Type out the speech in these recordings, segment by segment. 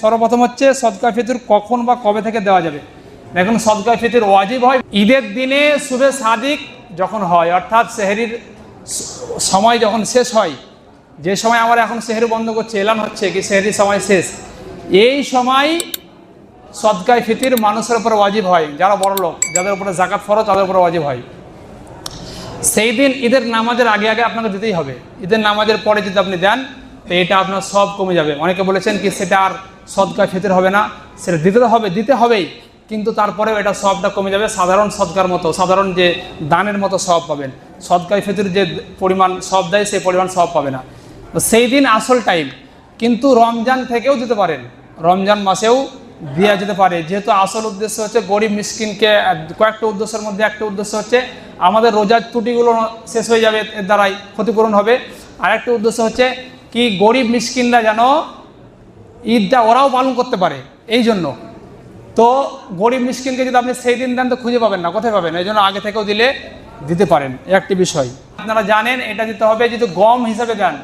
সর্বপ্রথম হচ্ছে সদকা ফিতর কখন বা কবে থেকে দেওয়া যাবে। এখন সদকা ফিতর ওয়াজিব হয় ঈদের দিনে শুভে সাদিক যখন হয়, অর্থাৎ সেহরির সময় যখন শেষ হয়, যে সময় আমরা এখন সেহরি বন্ধ করছে, এলান হচ্ছে কি সেহরির সময় শেষ, এই সময় সদকায়ে ফিতর মানুষের উপর ওয়াজিব হয়। যারা বড় লোক, যাদের উপরে যাকাত ফরজ, তাদের উপরে ওয়াজিব হয়। সেই দিন ঈদের নামাজের আগে আগে আপনাকে দিতেই হবে। ঈদের নামাজের পরে যদি আপনি দেন তো এটা আপনার সব কমে যাবে। অনেকে বলেছেন কি সেটা আর সদকায়ে ফিতর হবে না, সেটা দিতে হবেই, কিন্তু তারপরেও এটা সবটা কমে যাবে। সাধারণ সদকার মতো, সাধারণ যে দানের মতো সব পাবেন। সদকায়ে ফিতর যে পরিমাণ সব দেয় সেই পরিমাণ সব পাবে না। তো সেই দিন আসল টাইম, কিন্তু রমজান থেকেও দিতে পারেন, রমজান মাসেও দেওয়া যেতে পারে। যেহেতু আসল উদ্দেশ্য হচ্ছে গরিব মিসকিনকে, কয়েকটা উদ্দেশ্যের মধ্যে একটা উদ্দেশ্য হচ্ছে আমাদের রোজার ত্রুটিগুলো শেষ হয়ে যাবে, এর দ্বারাই ক্ষতিপূরণ হবে। আর একটা উদ্দেশ্য হচ্ছে কি গরিব মিসকিনরা যেন ঈদটা ওরাও পালন করতে পারে, এই জন্য। তো গরিব মিসকিনকে যদি আপনি সেই দিন দেন তো খুঁজে পাবেন না, কোথায় পাবেন? এই জন্য আগে থেকেও দিতে পারেন, একটি বিষয়। আপনারা জানেন এটা দিতে হবে যদি গম হিসাবে দেন।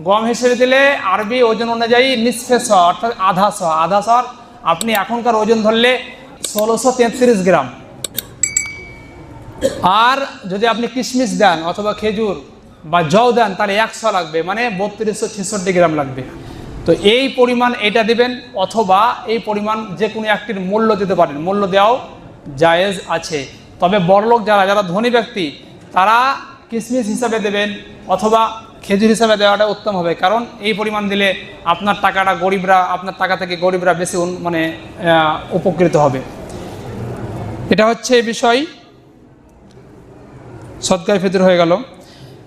গম হিসেবে দিলে আরবি ওজন অনুযায়ী নিসফে শ, অর্থাৎ আধা শ। আপনি এখনকার ওজন ধরলে 1633 গ্রাম। আর যদি আপনি কিশমিশ দেন অথবা খেজুর বা জও দেন তাহলে 100 লাগবে, মানে 3266 গ্রাম লাগবে। তো এই পরিমাণ এটা দিবেন, অথবা এই পরিমাণ যে কোনো একটির মূল্য দিতে পারেন, মূল্য দেওয়াও জায়েজ আছে। তবে বড়লোক যারা ধনী ব্যক্তি তারা কিশমিশ হিসাবে দেবেন অথবা খেজুর হিসাবে দেওয়াটা উত্তম হবে, কারণ এই পরিমাণ দিলে আপনার টাকা থেকে গরিবরা বেশি উপকৃত হবে। এটা হচ্ছে এই বিষয়। সদকায়ে ফিতর হয়ে গেল।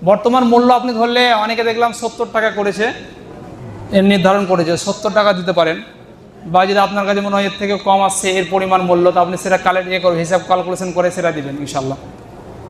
বর্তমান মূল্য আপনি ধরলে অনেকে দেখলাম 70 টাকা করেছে, এর নির্ধারণ করেছে 70 টাকা দিতে পারেন। বা যদি আপনার কাছে মনে হয় এর থেকে কম আসছে এর পরিমাণ মূল্য, তো আপনি সেটা হিসাব ক্যালকুলেশন করে সেটা দিবেন ইনশাল্লাহ।